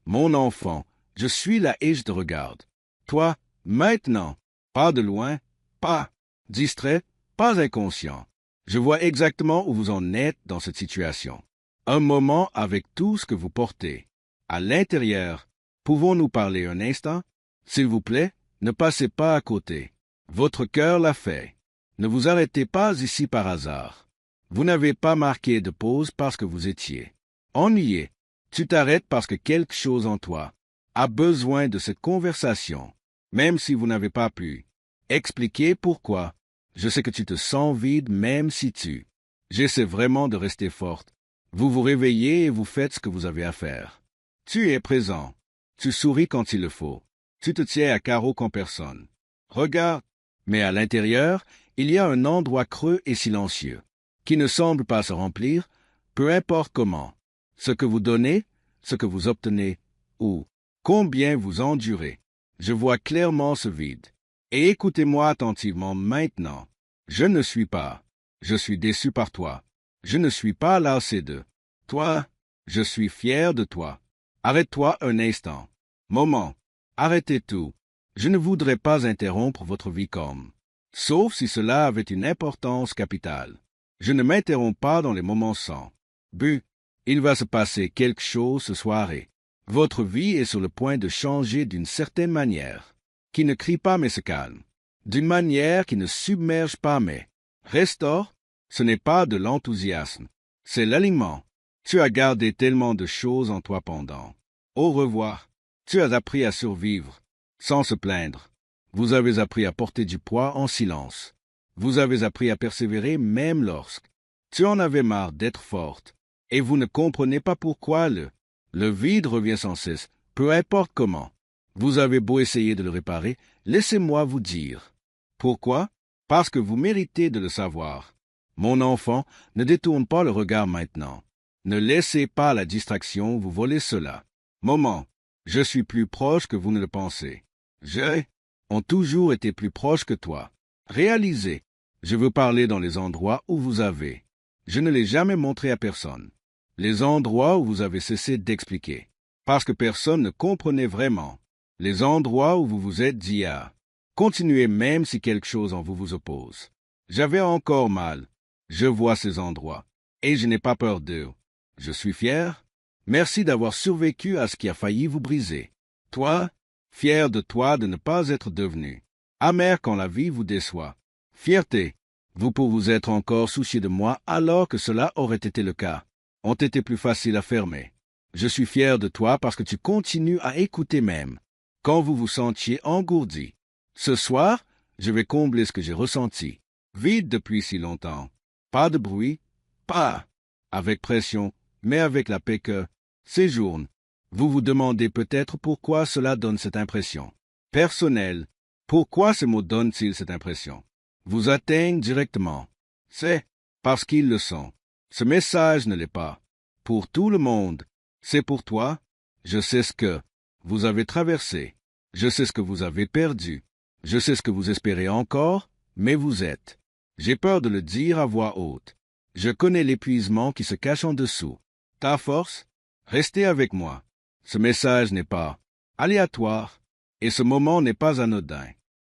Mon enfant, je suis là et je te regarde. Toi, maintenant, pas de loin, pas distrait, pas inconscient. Je vois exactement où vous en êtes dans cette situation. Un moment avec tout ce que vous portez. À l'intérieur, pouvons-nous parler un instant? S'il vous plaît, ne passez pas à côté. Votre cœur l'a fait. Ne vous arrêtez pas ici par hasard. Vous n'avez pas marqué de pause parce que vous étiez ennuyé. Tu t'arrêtes parce que quelque chose en toi a besoin de cette conversation, même si vous n'avez pas pu expliquer pourquoi. Je sais que tu te sens vide même si tu j'essaie vraiment de rester forte. Vous vous réveillez et vous faites ce que vous avez à faire. Tu es présent. Tu souris quand il le faut. Tu te tiens à carreau quand personne regarde. Mais à l'intérieur, il y a un endroit creux et silencieux, qui ne semble pas se remplir, peu importe comment. Ce que vous donnez, ce que vous obtenez, ou combien vous endurez. Je vois clairement ce vide. Et écoutez-moi attentivement maintenant. Je ne suis pas. Je suis déçu par toi. Je ne suis pas lassé de toi. Je suis fier de toi. Arrête-toi un instant. Moment. Arrêtez tout. Je ne voudrais pas interrompre votre vie comme, sauf si cela avait une importance capitale. Je ne m'interromps pas dans les moments sans but. Il va se passer quelque chose ce soir et votre vie est sur le point de changer d'une certaine manière, qui ne crie pas mais se calme, d'une manière qui ne submerge pas mais restaure. Ce n'est pas de l'enthousiasme, c'est l'aliment. Tu as gardé tellement de choses en toi pendant. Au revoir. Tu as appris à survivre, sans se plaindre. Vous avez appris à porter du poids en silence. Vous avez appris à persévérer même lorsque tu en avais marre d'être forte. Et vous ne comprenez pas pourquoi le vide revient sans cesse, peu importe comment. Vous avez beau essayer de le réparer, laissez-moi vous dire. Pourquoi? Parce que vous méritez de le savoir. Mon enfant, ne détourne pas le regard maintenant. Ne laissez pas la distraction vous voler cela. Moment. Je suis plus proche que vous ne le pensez. J'ai ont toujours été plus proche que toi. Réalisez. Je veux parler dans les endroits où vous avez. Je ne l'ai jamais montré à personne. Les endroits où vous avez cessé d'expliquer. Parce que personne ne comprenait vraiment. Les endroits où vous vous êtes dit ah. Continuez même si quelque chose en vous vous oppose. J'avais encore mal. Je vois ces endroits. Et je n'ai pas peur d'eux. Je suis fier. Merci d'avoir survécu à ce qui a failli vous briser. Toi, fier de toi de ne pas être devenu amer quand la vie vous déçoit. Fierté, vous pour vous être encore soucié de moi alors que cela aurait été le cas, ont été plus faciles à fermer. Je suis fier de toi parce que tu continues à écouter même quand vous vous sentiez engourdi. Ce soir, je vais combler ce que j'ai ressenti, vide depuis si longtemps. Pas de bruit, pas avec pression, mais avec la paix que séjourne. Vous vous demandez peut-être pourquoi cela donne cette impression personnelle. Pourquoi ces mots donnent-ils cette impression? Vous atteignent directement. C'est parce qu'ils le sont. Ce message ne l'est pas. Pour tout le monde, c'est pour toi. Je sais ce que vous avez traversé. Je sais ce que vous avez perdu. Je sais ce que vous espérez encore, mais vous êtes. J'ai peur de le dire à voix haute. Je connais l'épuisement qui se cache en dessous. Ta force? Restez avec moi. Ce message n'est pas aléatoire, et ce moment n'est pas anodin.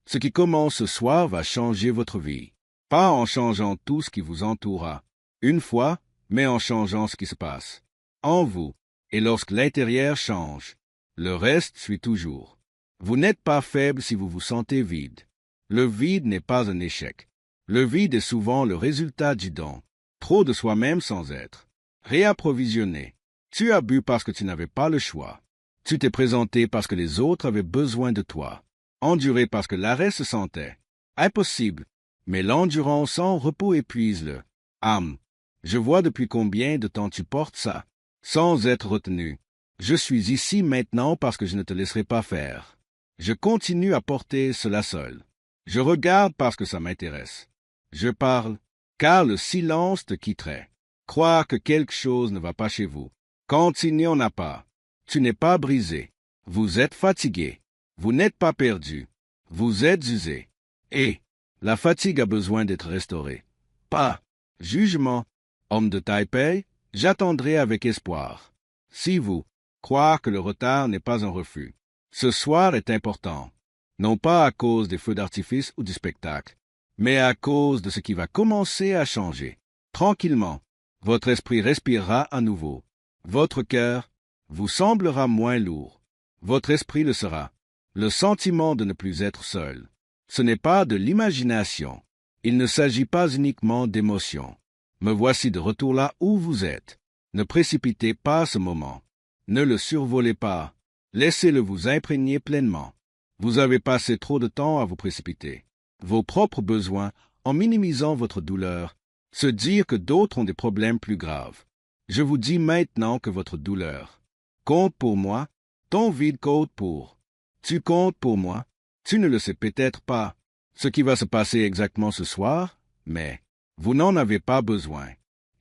Ce qui commence ce soir va changer votre vie. Pas en changeant tout ce qui vous entoura, une fois, mais en changeant ce qui se passe en vous. Et lorsque l'intérieur change, le reste suit toujours. Vous n'êtes pas faible si vous vous sentez vide. Le vide n'est pas un échec. Le vide est souvent le résultat du don. Trop de soi-même sans être réapprovisionné. Tu as bu parce que tu n'avais pas le choix. Tu t'es présenté parce que les autres avaient besoin de toi. Enduré parce que l'arrêt se sentait impossible. Mais l'endurance sans repos épuise le âme. Je vois depuis combien de temps tu portes ça, sans être retenu. Je suis ici maintenant parce que je ne te laisserai pas faire. Je continue à porter cela seul. Je regarde parce que ça m'intéresse. Je parle, car le silence te quitterait. Croire que quelque chose ne va pas chez vous, quand il n'y en a pas. Tu n'es pas brisé. Vous êtes fatigué. Vous n'êtes pas perdu. Vous êtes usé. Et la fatigue a besoin d'être restaurée. Pas jugement. Homme de Taipei, j'attendrai avec espoir. Si vous Croire que le retard n'est pas un refus. Ce soir est important, non pas à cause des feux d'artifice ou du spectacle, mais à cause de ce qui va commencer à changer. Tranquillement, votre esprit respirera à nouveau. Votre cœur vous semblera moins lourd. Votre esprit le sera. Le sentiment de ne plus être seul. Ce n'est pas de l'imagination. Il ne s'agit pas uniquement d'émotion. Me voici de retour là où vous êtes. Ne précipitez pas ce moment. Ne le survolez pas. Laissez-le vous imprégner pleinement. Vous avez passé trop de temps à vous précipiter. Vos propres besoins, en minimisant votre douleur, se dire que d'autres ont des problèmes plus graves. Je vous dis maintenant que votre douleur compte pour moi, ton vide compte pour. Tu comptes pour moi, tu ne le sais peut-être pas, ce qui va se passer exactement ce soir, mais vous n'en avez pas besoin.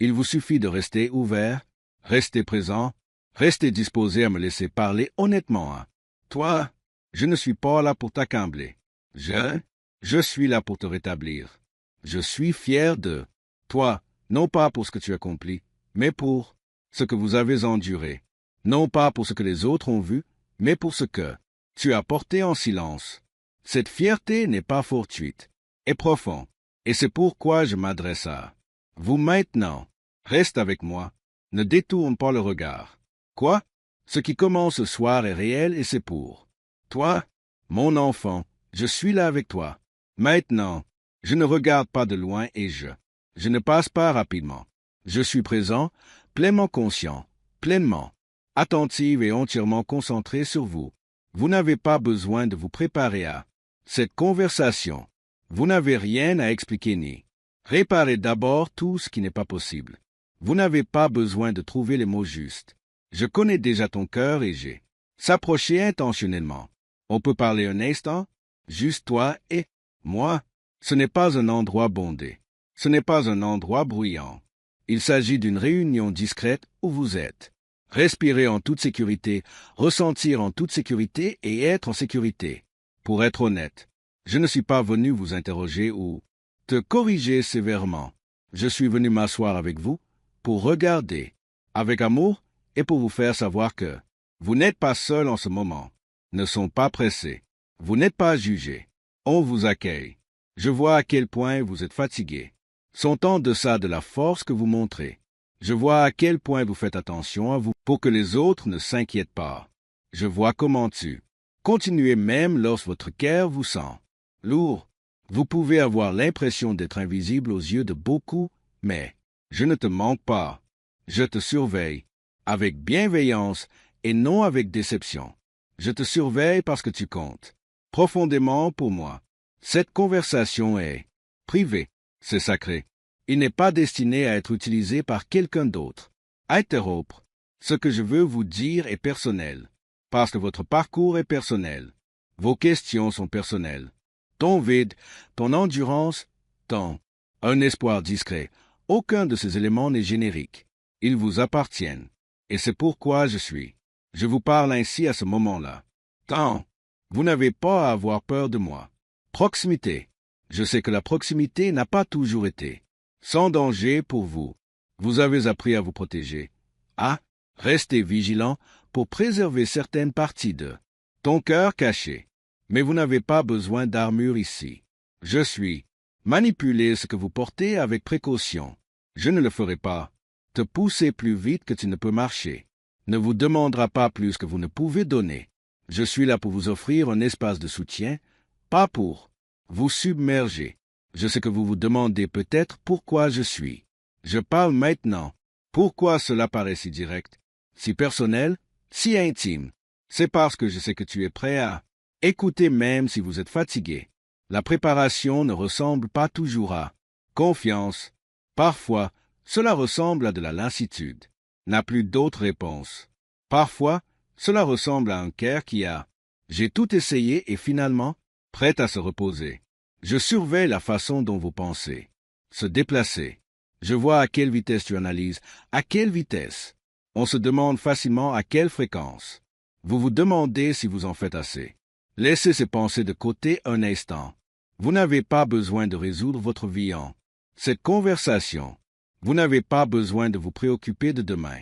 Il vous suffit de rester ouvert, rester présent, rester disposé à me laisser parler honnêtement. Toi, je ne suis pas là pour t'accabler. Je suis là pour te rétablir. Je suis fier de toi, non pas pour ce que tu accomplis, mais pour ce que vous avez enduré. Non pas pour ce que les autres ont vu, mais pour ce que tu as porté en silence. Cette fierté n'est pas fortuite, est profonde, et c'est pourquoi je m'adresse à vous maintenant. Reste avec moi, ne détourne pas le regard. Quoi? Ce qui commence ce soir est réel et c'est pour toi, mon enfant, je suis là avec toi. Maintenant, je ne regarde pas de loin et je ne passe pas rapidement. Je suis présent, pleinement conscient, pleinement, attentive et entièrement concentré sur vous. Vous n'avez pas besoin de vous préparer à cette conversation. Vous n'avez rien à expliquer ni réparer d'abord tout ce qui n'est pas possible. Vous n'avez pas besoin de trouver les mots justes. Je connais déjà ton cœur et j'ai s'approcher intentionnellement. On peut parler un instant, juste toi et moi. Ce n'est pas un endroit bondé. Ce n'est pas un endroit bruyant. Il s'agit d'une réunion discrète où vous êtes. Respirer en toute sécurité, ressentir en toute sécurité et être en sécurité. Pour être honnête, je ne suis pas venu vous interroger ou te corriger sévèrement. Je suis venu m'asseoir avec vous pour regarder avec amour et pour vous faire savoir que vous n'êtes pas seul en ce moment. Ne sont pas pressés. Vous n'êtes pas jugés. On vous accueille. Je vois à quel point vous êtes fatigués. Sont en deçà de la force que vous montrez. Je vois à quel point vous faites attention à vous pour que les autres ne s'inquiètent pas. Je vois comment continuez même lorsque votre cœur vous sent lourd. Vous pouvez avoir l'impression d'être invisible aux yeux de beaucoup, mais je ne te manque pas. Je te surveille, avec bienveillance et non avec déception. Je te surveille parce que tu comptes profondément pour moi. Cette conversation est privée, c'est sacré. Il n'est pas destiné à être utilisé par quelqu'un d'autre. Interrompre. Ce que je veux vous dire est personnel, parce que votre parcours est personnel. Vos questions sont personnelles. Ton vide, ton endurance, un espoir discret. Aucun de ces éléments n'est générique. Ils vous appartiennent. Et c'est pourquoi je vous parle ainsi à ce moment-là. Vous n'avez pas à avoir peur de moi. Proximité. Je sais que la proximité n'a pas toujours été sans danger pour vous. Vous avez appris à vous protéger, à rester vigilant pour préserver certaines parties de ton cœur caché. Mais vous n'avez pas besoin d'armure ici. Je suis. Manipulez ce que vous portez avec précaution. Je ne le ferai pas. Te pousser plus vite que tu ne peux marcher. Ne vous demandera pas plus que vous ne pouvez donner. Je suis là pour vous offrir un espace de soutien, pas pour vous submerger. Je sais que vous vous demandez peut-être pourquoi je suis. Je parle maintenant. Pourquoi cela paraît si direct, si personnel, si intime? C'est parce que je sais que tu es prêt à écouter même si vous êtes fatigué. La préparation ne ressemble pas toujours à confiance. Parfois, cela ressemble à de la lassitude. N'a plus d'autre réponse. Parfois, cela ressemble à un cœur qui a j'ai tout essayé et finalement, prêt à se reposer. Je surveille la façon dont vous pensez. Se déplacer. Je vois à quelle vitesse tu analyses. À quelle vitesse? On se demande facilement à quelle fréquence. Vous vous demandez si vous en faites assez. Laissez ces pensées de côté un instant. Vous n'avez pas besoin de résoudre votre vie en cette conversation. Vous n'avez pas besoin de vous préoccuper de demain.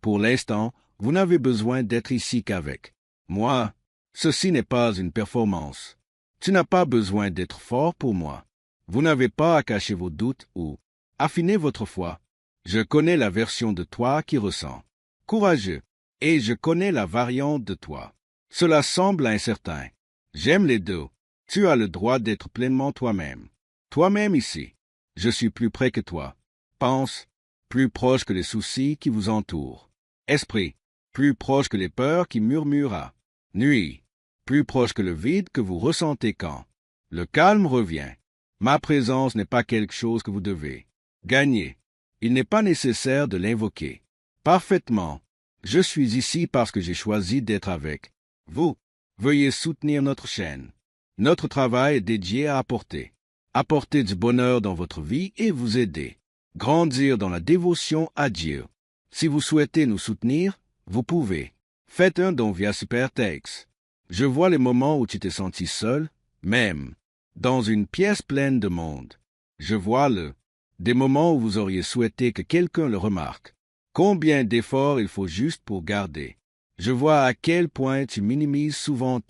Pour l'instant, Vous n'avez besoin d'être ici qu'avec moi. Ceci n'est pas une performance. Tu n'as pas besoin d'être fort pour moi. Vous n'avez pas à cacher vos doutes ou affiner votre foi. Je connais la version de toi qui ressent. Courageux. Et je connais la variante de toi. Cela semble incertain. J'aime les deux. Tu as le droit d'être pleinement toi-même. Toi-même ici. Je suis plus près que toi. Pense, plus proche que les soucis qui vous entourent. Esprit, plus proche que les peurs qui murmurent. Nuit, plus proche que le vide que vous ressentez quand le calme revient. Ma présence n'est pas quelque chose que vous devez gagner. Il n'est pas nécessaire de l'invoquer. Parfaitement. Je suis ici parce que j'ai choisi d'être avec vous. Veuillez soutenir notre chaîne. Notre travail est dédié à apporter du bonheur dans votre vie et vous aider. Grandir dans la dévotion à Dieu. Si vous souhaitez nous soutenir, vous pouvez. Faites un don via SuperTex. Je vois les moments où tu t'es senti seul, même dans une pièce pleine de monde. Je vois des moments où vous auriez souhaité que quelqu'un le remarque. Combien d'efforts il faut juste pour garder. Je vois à quel point tu minimises souvent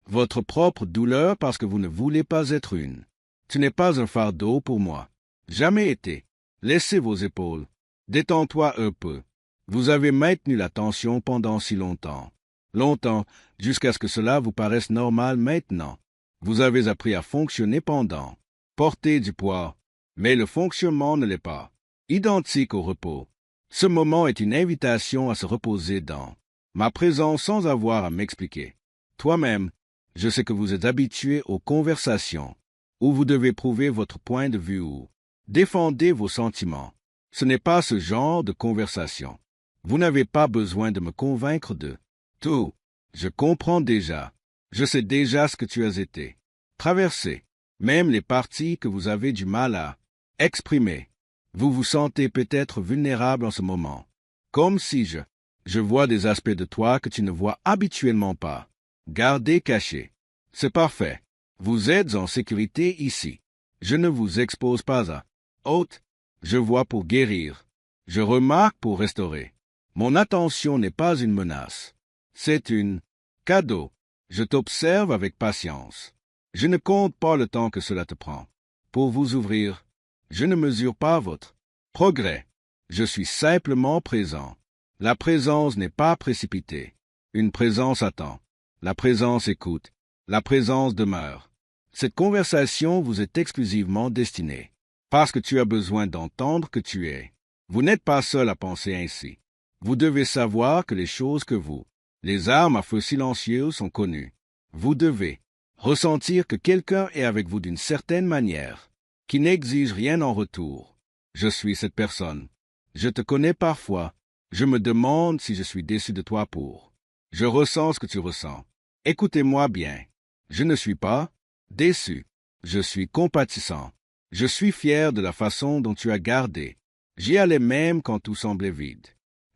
votre propre douleur parce que vous ne voulez pas être une. Tu n'es pas un fardeau pour moi. Jamais été. Laissez vos épaules. Détends-toi un peu. Vous avez maintenu la tension pendant si longtemps. Longtemps, jusqu'à ce que cela vous paraisse normal maintenant. Vous avez appris à fonctionner pendant. Porter du poids. Mais le fonctionnement ne l'est pas. Identique au repos. Ce moment est une invitation à se reposer dans ma présence sans avoir à m'expliquer. Toi-même, je sais que vous êtes habitué aux conversations où vous devez prouver votre point de vue ou défendez vos sentiments. Ce n'est pas ce genre de conversation. Vous n'avez pas besoin de me convaincre de tout. Je comprends déjà. Je sais déjà ce que tu as été. Traversé. Même les parties que vous avez du mal à exprimer. Vous vous sentez peut-être vulnérable en ce moment. Comme si je vois des aspects de toi que tu ne vois habituellement pas. Gardez caché. C'est parfait. Vous êtes en sécurité ici. Je ne vous expose pas à autre. Je vois pour guérir. Je remarque pour restaurer. Mon attention n'est pas une menace. C'est un cadeau. Je t'observe avec patience. Je ne compte pas le temps que cela te prend. Pour vous ouvrir, je ne mesure pas votre progrès. Je suis simplement présent. La présence n'est pas précipitée. Une présence attend. La présence écoute. La présence demeure. Cette conversation vous est exclusivement destinée. Parce que tu as besoin d'entendre que tu es. Vous n'êtes pas seul à penser ainsi. Vous devez savoir que les choses que les armes à feu silencieux sont connues. Vous devez ressentir que quelqu'un est avec vous d'une certaine manière, qui n'exige rien en retour. Je suis cette personne. Je te connais parfois. Je me demande si je suis déçu de toi pour. Je ressens ce que tu ressens. Écoutez-moi bien. Je ne suis pas déçu. Je suis compatissant. Je suis fier de la façon dont tu as gardé. J'y allais même quand tout semblait vide.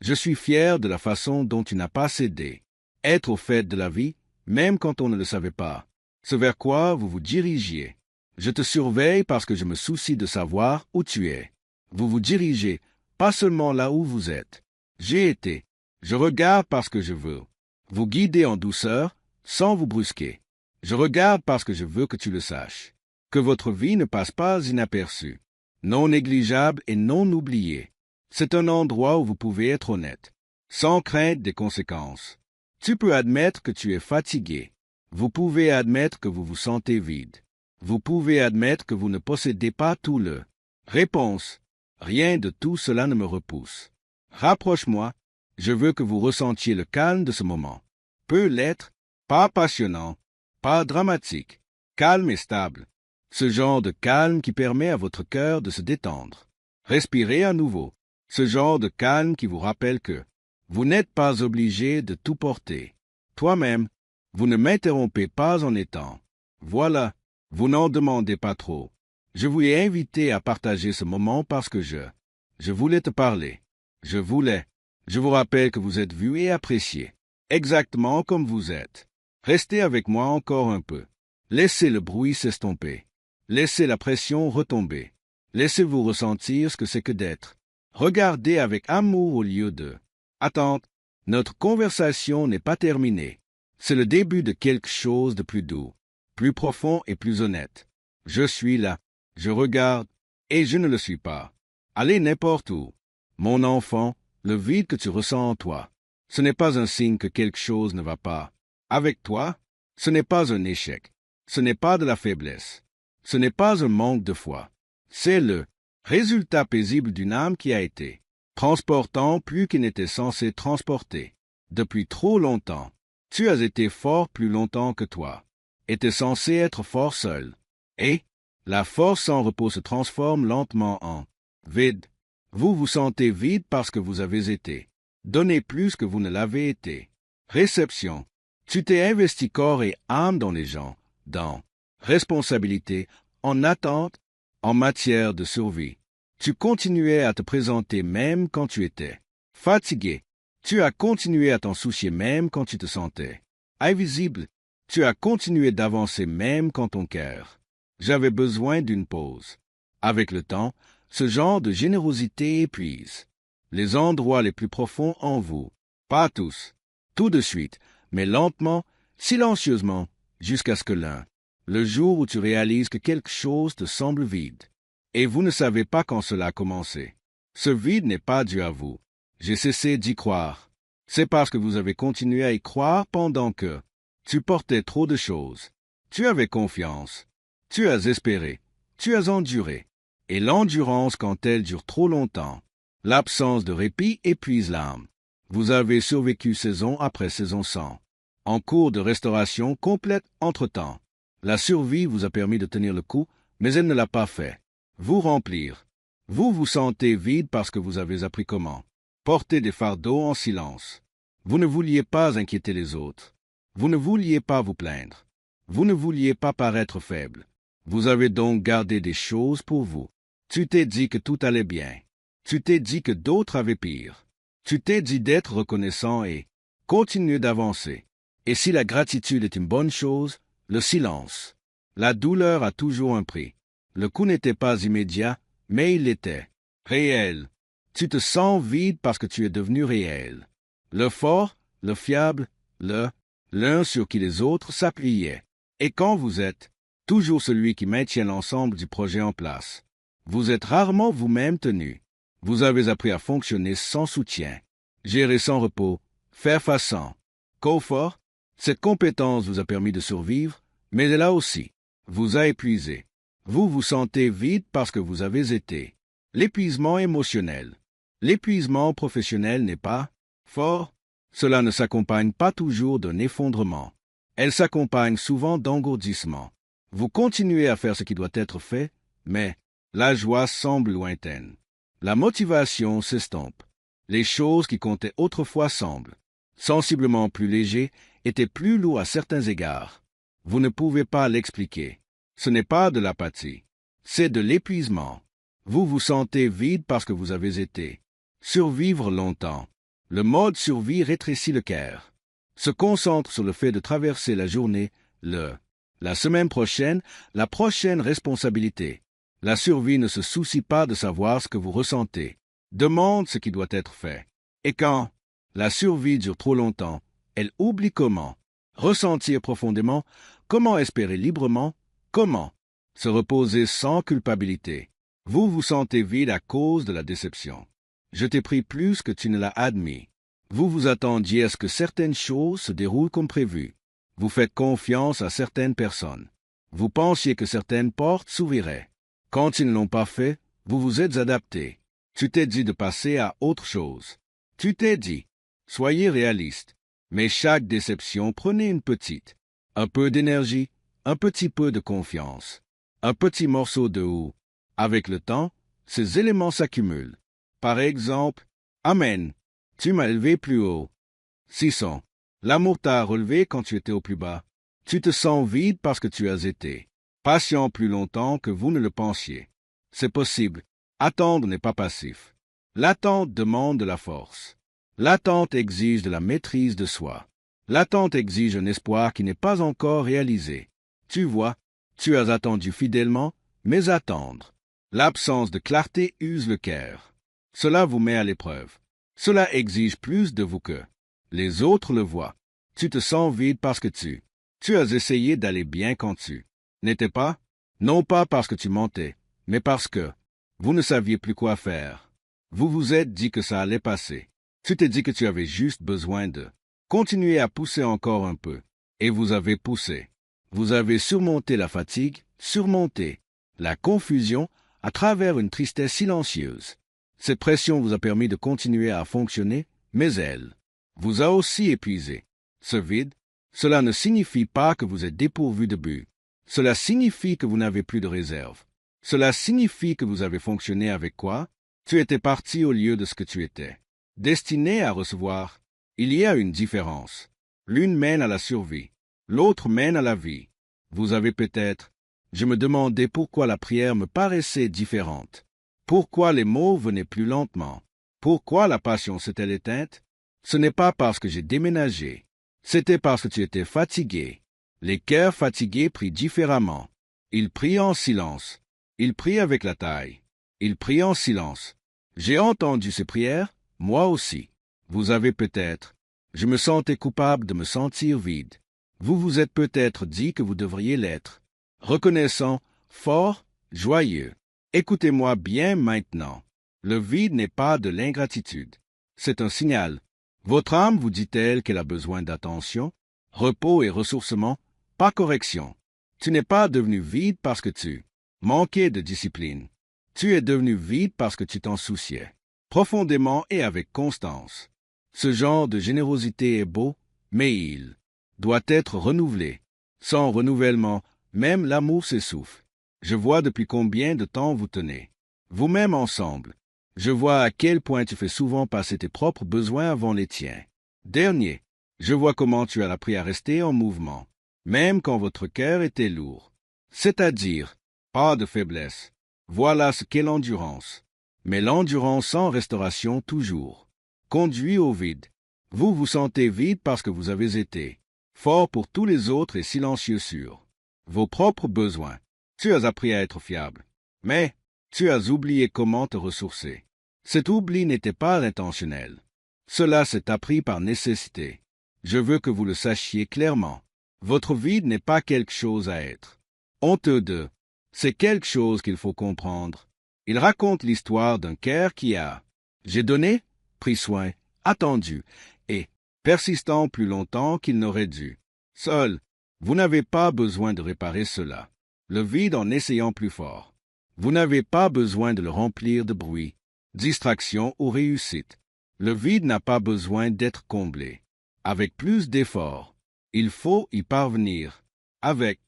Je suis fier de la façon dont tu n'as pas cédé. Être au fait de la vie, même quand on ne le savait pas. Ce vers quoi vous vous dirigiez. Je te surveille parce que je me soucie de savoir où tu es. Vous vous dirigez, pas seulement là où vous êtes. J'ai été. Je regarde parce que je veux. Vous guider en douceur, sans vous brusquer. Je regarde parce que je veux que tu le saches. Que votre vie ne passe pas inaperçue. Non négligeable et non oubliée. C'est un endroit où vous pouvez être honnête, sans crainte des conséquences. Tu peux admettre que tu es fatigué. Vous pouvez admettre que vous vous sentez vide. Vous pouvez admettre que vous ne possédez pas tout le. Réponse. Rien de tout cela ne me repousse. Rapproche-moi. Je veux que vous ressentiez le calme de ce moment. Peut l'être, pas passionnant, pas dramatique, calme et stable. Ce genre de calme qui permet à votre cœur de se détendre. Respirez à nouveau. Ce genre de calme qui vous rappelle que vous n'êtes pas obligé de tout porter. Toi-même, vous ne m'interrompez pas en étant. Voilà, vous n'en demandez pas trop. Je vous ai invité à partager ce moment parce que je voulais te parler. Je vous rappelle que vous êtes vu et apprécié, exactement comme vous êtes. Restez avec moi encore un peu. Laissez le bruit s'estomper. Laissez la pression retomber. Laissez-vous ressentir ce que c'est que d'être. Regardez avec amour au lieu de attente. Notre conversation n'est pas terminée. C'est le début de quelque chose de plus doux, plus profond et plus honnête. Je suis là, je regarde, et je ne le suis pas. Allez n'importe où. Mon enfant, le vide que tu ressens en toi, ce n'est pas un signe que quelque chose ne va pas. Avec toi, ce n'est pas un échec. Ce n'est pas de la faiblesse. Ce n'est pas un manque de foi. C'est le résultat paisible d'une âme qui a été transportant plus qu'il n'était censé transporter. Depuis trop longtemps, tu as été fort plus longtemps que toi. Était censé être fort seul. Et la force sans repos se transforme lentement en vide. Vous vous sentez vide parce que vous avez été donné plus que vous ne l'avez été. Réception. Tu t'es investi corps et âme dans les gens, dans responsabilité, en attente, en matière de survie. Tu continuais à te présenter même quand tu étais fatigué. Tu as continué à t'en soucier même quand tu te sentais invisible. Tu as continué d'avancer même quand ton cœur. J'avais besoin d'une pause. Avec le temps, ce genre de générosité épuise les endroits les plus profonds en vous. Pas tous, tout de suite, mais lentement, silencieusement, jusqu'à ce que le jour où tu réalises que quelque chose te semble vide, et vous ne savez pas quand cela a commencé. Ce vide n'est pas dû à vous. J'ai cessé d'y croire. C'est parce que vous avez continué à y croire pendant que tu portais trop de choses. Tu avais confiance. Tu as espéré. Tu as enduré. Et l'endurance, quand elle dure trop longtemps, l'absence de répit épuise l'âme. Vous avez survécu saison après saison sans, en cours de restauration complète entre-temps. La survie vous a permis de tenir le coup, mais elle ne l'a pas fait. Vous remplir. Vous vous sentez vide parce que vous avez appris comment porter des fardeaux en silence. Vous ne vouliez pas inquiéter les autres. Vous ne vouliez pas vous plaindre. Vous ne vouliez pas paraître faible. Vous avez donc gardé des choses pour vous. Tu t'es dit que tout allait bien. Tu t'es dit que d'autres avaient pire. Tu t'es dit d'être reconnaissant et continuer d'avancer. Et si la gratitude est une bonne chose, le silence. La douleur a toujours un prix. Le coup n'était pas immédiat, mais il l'était. Réel. Tu te sens vide parce que tu es devenu réel. Le fort, le fiable, l'un sur qui les autres s'appuyaient. Et quand vous êtes toujours celui qui maintient l'ensemble du projet en place, vous êtes rarement vous-même tenu. Vous avez appris à fonctionner sans soutien, gérer sans repos, faire face sans confort. Cette compétence vous a permis de survivre, mais elle a aussi vous a épuisé. Vous vous sentez vide parce que vous avez été l'épuisement émotionnel. L'épuisement professionnel n'est pas fort. Cela ne s'accompagne pas toujours d'un effondrement. Elle s'accompagne souvent d'engourdissement. Vous continuez à faire ce qui doit être fait, mais la joie semble lointaine. La motivation s'estompe. Les choses qui comptaient autrefois semblent sensiblement plus légers, étaient plus lourds à certains égards. Vous ne pouvez pas l'expliquer. Ce n'est pas de l'apathie. C'est de l'épuisement. Vous vous sentez vide parce que vous avez été survivre longtemps. Le mode survie rétrécit le cœur. Se concentre sur le fait de traverser la journée, la semaine prochaine, la prochaine responsabilité. La survie ne se soucie pas de savoir ce que vous ressentez. Demande ce qui doit être fait. Et quand la survie dure trop longtemps, elle oublie comment ressentir profondément, comment espérer librement, comment se reposer sans culpabilité. Vous vous sentez vide à cause de la déception. Je t'ai pris plus que tu ne l'as admis. Vous vous attendiez à ce que certaines choses se déroulent comme prévu. Vous faites confiance à certaines personnes. Vous pensiez que certaines portes s'ouvriraient. Quand ils ne l'ont pas fait, vous vous êtes adapté. Tu t'es dit de passer à autre chose. Tu t'es dit, soyez réaliste. Mais chaque déception prenait une petite, un peu d'énergie, un petit peu de confiance, un petit morceau de houx. Avec le temps, ces éléments s'accumulent. Par exemple, Amen, tu m'as élevé plus haut. 600. L'amour t'a relevé quand tu étais au plus bas. Tu te sens vide parce que tu as été patient plus longtemps que vous ne le pensiez. C'est possible. Attendre n'est pas passif. L'attente demande de la force. L'attente exige de la maîtrise de soi. L'attente exige un espoir qui n'est pas encore réalisé. Tu vois, tu as attendu fidèlement, mais attendre. L'absence de clarté use le cœur. Cela vous met à l'épreuve. Cela exige plus de vous que Les autres le voient. Tu te sens vide parce que tu as essayé d'aller bien quand tu n'étais pas, non pas parce que tu mentais, mais parce que vous ne saviez plus quoi faire. Vous vous êtes dit que ça allait passer. Tu t'es dit que tu avais juste besoin de continuer à pousser encore un peu. Et vous avez poussé. Vous avez surmonté la fatigue, surmonté la confusion à travers une tristesse silencieuse. Cette pression vous a permis de continuer à fonctionner, mais elle vous a aussi épuisé. Ce vide, cela ne signifie pas que vous êtes dépourvu de but. Cela signifie que vous n'avez plus de réserve. Cela signifie que vous avez fonctionné avec quoi? Tu étais parti au lieu de ce que tu étais destiné à recevoir. Il y a une différence. L'une mène à la survie, l'autre mène à la vie. Vous avez peut-être... Je me demandais pourquoi la prière me paraissait différente. Pourquoi les mots venaient plus lentement. Pourquoi la passion s'est-elle éteinte? Ce n'est pas parce que j'ai déménagé. C'était parce que tu étais fatigué. Les cœurs fatigués prient différemment. Ils prient en silence. Ils prient avec la taille. Ils prient en silence. J'ai entendu ces prières, moi aussi. Vous avez peut-être... Je me sentais coupable de me sentir vide. Vous vous êtes peut-être dit que vous devriez l'être. Reconnaissant, fort, joyeux. Écoutez-moi bien maintenant. Le vide n'est pas de l'ingratitude. C'est un signal. Votre âme vous dit-elle qu'elle a besoin d'attention, repos et ressourcement, pas correction. Tu n'es pas devenu vide parce que tu manquais de discipline. Tu es devenu vide parce que tu t'en souciais, profondément et avec constance. Ce genre de générosité est beau, mais il doit être renouvelé. Sans renouvellement, même l'amour s'essouffle. Je vois depuis combien de temps vous tenez, vous-même ensemble. Je vois à quel point tu fais souvent passer tes propres besoins avant les tiens. Dernier, je vois comment tu as appris à rester en mouvement, même quand votre cœur était lourd. C'est-à-dire, pas de faiblesse. Voilà ce qu'est l'endurance. Mais l'endurance sans restauration toujours conduit au vide. Vous vous sentez vide parce que vous avez été fort pour tous les autres et silencieux sur vos propres besoins. Tu as appris à être fiable, mais tu as oublié comment te ressourcer. Cet oubli n'était pas intentionnel. Cela s'est appris par nécessité. Je veux que vous le sachiez clairement. Votre vide n'est pas quelque chose à être honteux de. C'est quelque chose qu'il faut comprendre. Il raconte l'histoire d'un cœur qui a j'ai donné, pris soin, attendu, et persistant plus longtemps qu'il n'aurait dû. Seul, vous n'avez pas besoin de réparer cela. Le vide en essayant plus fort. Vous n'avez pas besoin de le remplir de bruit, distraction ou réussite. Le vide n'a pas besoin d'être comblé. Avec plus d'efforts, il faut y parvenir. Avec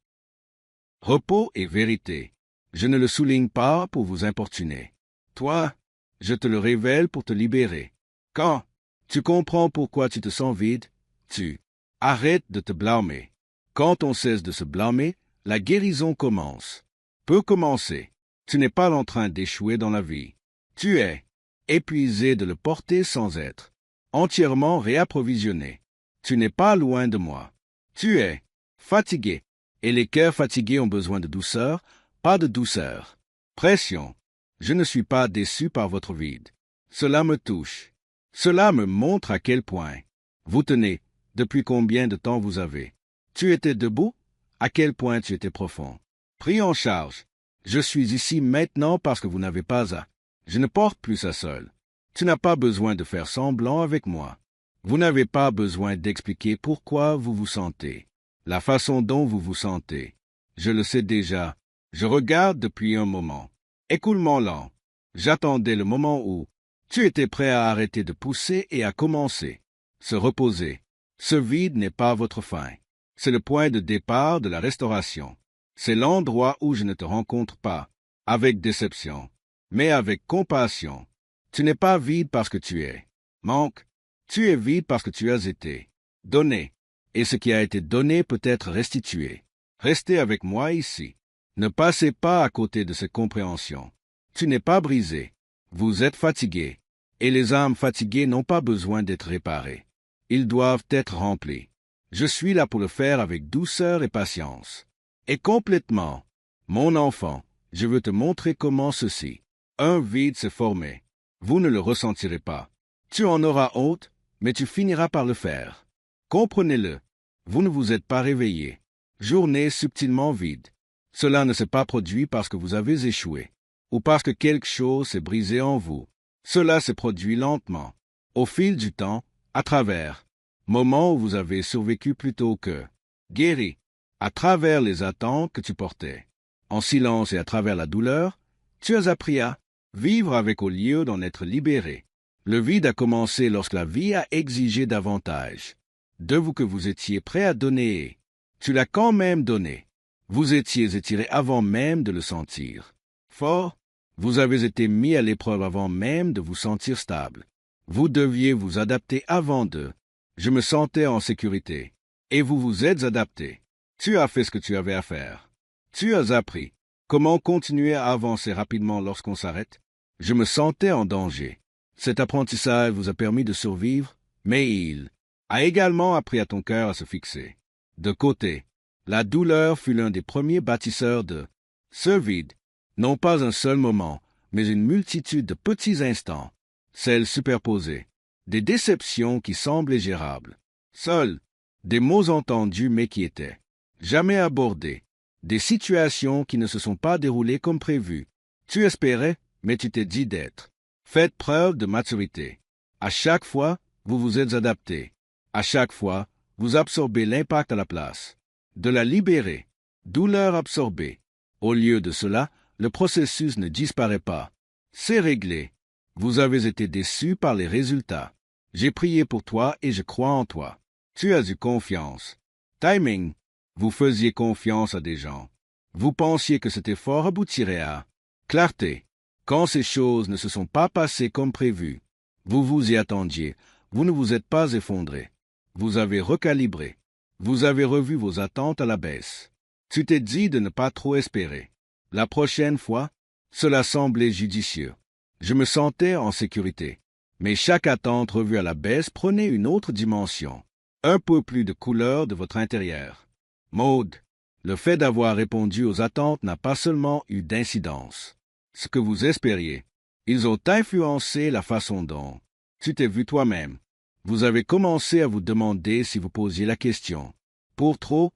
repos et vérité. Je ne le souligne pas pour vous importuner. Toi, je te le révèle pour te libérer. Quand tu comprends pourquoi tu te sens vide, tu arrêtes de te blâmer. Quand on cesse de se blâmer, la guérison commence. Peut commencer. Tu n'es pas en train d'échouer dans la vie. Tu es épuisé de le porter sans être entièrement réapprovisionné. Tu n'es pas loin de moi. Tu es fatigué. Et les cœurs fatigués ont besoin de douceur, pas de douceur. Pression. Je ne suis pas déçu par votre vide. Cela me touche. Cela me montre à quel point vous tenez, depuis combien de temps vous avez. Tu étais debout, à quel point tu étais profond. Pris en charge. Je suis ici maintenant parce que vous n'avez pas à. Je ne porte plus ça seul. Tu n'as pas besoin de faire semblant avec moi. Vous n'avez pas besoin d'expliquer pourquoi vous vous sentez. La façon dont vous vous sentez. Je le sais déjà. Je regarde depuis un moment. Écoulement lent. J'attendais le moment où tu étais prêt à arrêter de pousser et à commencer. Se reposer. Ce vide n'est pas votre fin. C'est le point de départ de la restauration. C'est l'endroit où je ne te rencontre pas, avec déception, mais avec compassion. Tu n'es pas vide parce que tu es. Manque. Tu es vide parce que tu as été donné. Et ce qui a été donné peut être restitué. Restez avec moi ici. Ne passez pas à côté de cette compréhension. Tu n'es pas brisé. Vous êtes fatigué. Et les âmes fatiguées n'ont pas besoin d'être réparées. Ils doivent être remplis. Je suis là pour le faire avec douceur et patience. Et complètement. Mon enfant, je veux te montrer comment ceci. Un vide s'est formé. Vous ne le ressentirez pas. Tu en auras honte, mais tu finiras par le faire. Comprenez-le. Vous ne vous êtes pas réveillé. Journée subtilement vide. Cela ne s'est pas produit parce que vous avez échoué, ou parce que quelque chose s'est brisé en vous. Cela s'est produit lentement, au fil du temps, à travers, moments où vous avez survécu plutôt que guéri, à travers les attentes que tu portais. En silence et à travers la douleur, tu as appris à vivre avec au lieu d'en être libéré. Le vide a commencé lorsque la vie a exigé davantage de vous que vous étiez prêt à donner. Tu l'as quand même donné. Vous étiez étiré avant même de le sentir. Fort, vous avez été mis à l'épreuve avant même de vous sentir stable. Vous deviez vous adapter avant de. Je me sentais en sécurité. Et vous vous êtes adapté. Tu as fait ce que tu avais à faire. Tu as appris comment continuer à avancer rapidement lorsqu'on s'arrête. Je me sentais en danger. Cet apprentissage vous a permis de survivre, mais il a également appris à ton cœur à se fixer. De côté, la douleur fut l'un des premiers bâtisseurs de ce vide. Non pas un seul moment, mais une multitude de petits instants, celles superposées, des déceptions qui semblaient gérables, seuls, des mots entendus mais qui étaient jamais abordés, des situations qui ne se sont pas déroulées comme prévu. Tu espérais, mais tu t'es dit d'être. Faites preuve de maturité. À chaque fois, vous vous êtes adapté. À chaque fois, vous absorbez l'impact à la place. De la libérer. Douleur absorbée. Au lieu de cela, le processus ne disparaît pas. C'est réglé. Vous avez été déçu par les résultats. J'ai prié pour toi et je crois en toi. Tu as eu confiance. Timing. Vous faisiez confiance à des gens. Vous pensiez que cet effort aboutirait à clarté. Quand ces choses ne se sont pas passées comme prévu, vous vous y attendiez, vous ne vous êtes pas effondré. Vous avez recalibré. Vous avez revu vos attentes à la baisse. Tu t'es dit de ne pas trop espérer. La prochaine fois, cela semblait judicieux. Je me sentais en sécurité. Mais chaque attente revue à la baisse prenait une autre dimension. Un peu plus de couleur de votre intérieur. Maud, le fait d'avoir répondu aux attentes n'a pas seulement eu d'incidence. Ce que vous espériez, ils ont influencé la façon dont tu t'es vu toi-même. Vous avez commencé à vous demander si vous posiez la question. Pour trop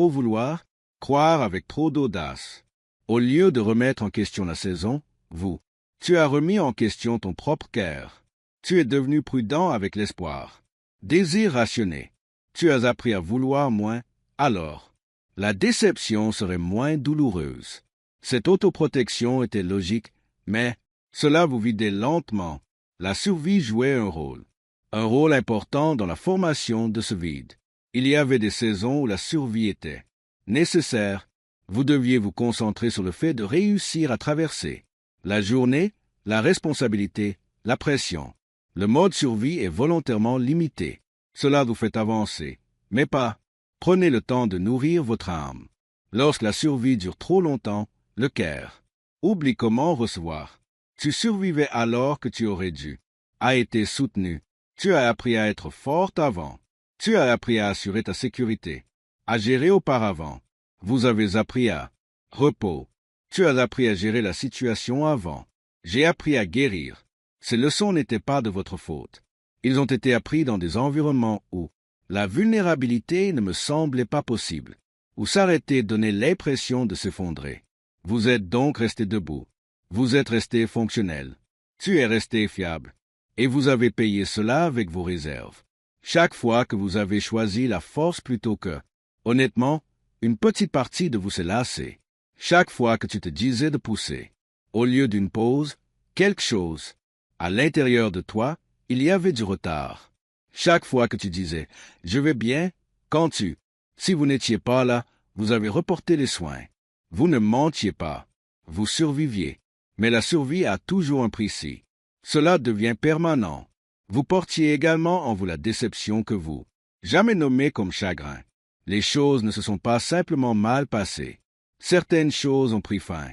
vouloir, croire avec trop d'audace. Au lieu de remettre en question la saison, tu as remis en question ton propre cœur. Tu es devenu prudent avec l'espoir. Désir rationné. Tu as appris à vouloir moins, alors la déception serait moins douloureuse. Cette autoprotection était logique, mais cela vous vidait lentement. La survie jouait un rôle important dans la formation de ce vide. Il y avait des saisons où la survie était nécessaire. Vous deviez vous concentrer sur le fait de réussir à traverser la journée, la responsabilité, la pression. Le mode survie est volontairement limité. Cela vous fait avancer, mais pas. Prenez le temps de nourrir votre âme. Lorsque la survie dure trop longtemps, le cœur oublie comment recevoir. Tu survivais alors que tu aurais dû. A été soutenu. Tu as appris à être forte avant. Tu as appris à assurer ta sécurité. À gérer auparavant. Vous avez appris à repos. Tu as appris à gérer la situation avant. J'ai appris à guérir. Ces leçons n'étaient pas de votre faute. Ils ont été appris dans des environnements où la vulnérabilité ne me semblait pas possible, où s'arrêter donnait l'impression de s'effondrer. Vous êtes donc resté debout. Vous êtes resté fonctionnel. Tu es resté fiable. Et vous avez payé cela avec vos réserves. Chaque fois que vous avez choisi la force plutôt que, honnêtement, une petite partie de vous s'est lassée. Chaque fois que tu te disais de pousser, au lieu d'une pause, quelque chose, à l'intérieur de toi, il y avait du retard. Chaque fois que tu disais « je vais bien », si vous n'étiez pas là, vous avez reporté les soins. Vous ne mentiez pas. Vous surviviez. Mais la survie a toujours un prix. Cela devient permanent. Vous portiez également en vous la déception que vous, jamais nommée comme chagrin. Les choses ne se sont pas simplement mal passées. Certaines choses ont pris fin.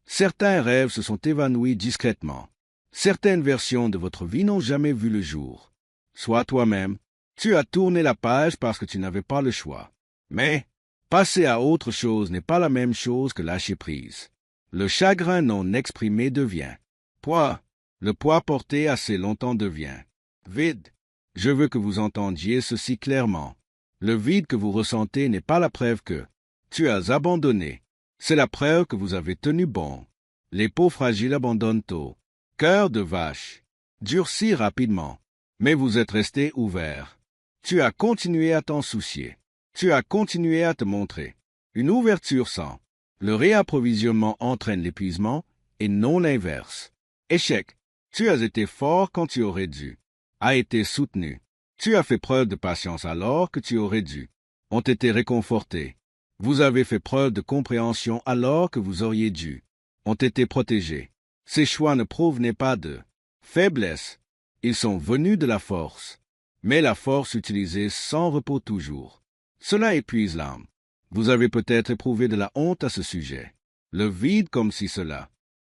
Certains rêves se sont évanouis discrètement. Certaines versions de votre vie n'ont jamais vu le jour. Sois toi-même. Tu as tourné la page parce que tu n'avais pas le choix. Mais passer à autre chose n'est pas la même chose que lâcher prise. Le chagrin non exprimé devient poids. Le poids porté assez longtemps devient vide. Je veux que vous entendiez ceci clairement. Le vide que vous ressentez n'est pas la preuve que tu as abandonné. C'est la preuve que vous avez tenu bon. Les peaux fragiles abandonnent tôt. Cœur de vache. Durci rapidement. Mais vous êtes resté ouvert. Tu as continué à t'en soucier. Tu as continué à te montrer. Une ouverture sans. Le réapprovisionnement entraîne l'épuisement et non l'inverse. Échec. Tu as été fort quand tu aurais dû. A été soutenu. Tu as fait preuve de patience alors que tu aurais dû. Ont été réconfortés. Vous avez fait preuve de compréhension alors que vous auriez dû. Ont été protégés. Ces choix ne provenaient pas de faiblesse. Ils sont venus de la force. Mais la force utilisée sans repos toujours. Cela épuise l'âme. Vous avez peut-être éprouvé de la honte à ce sujet. Le vide comme si cela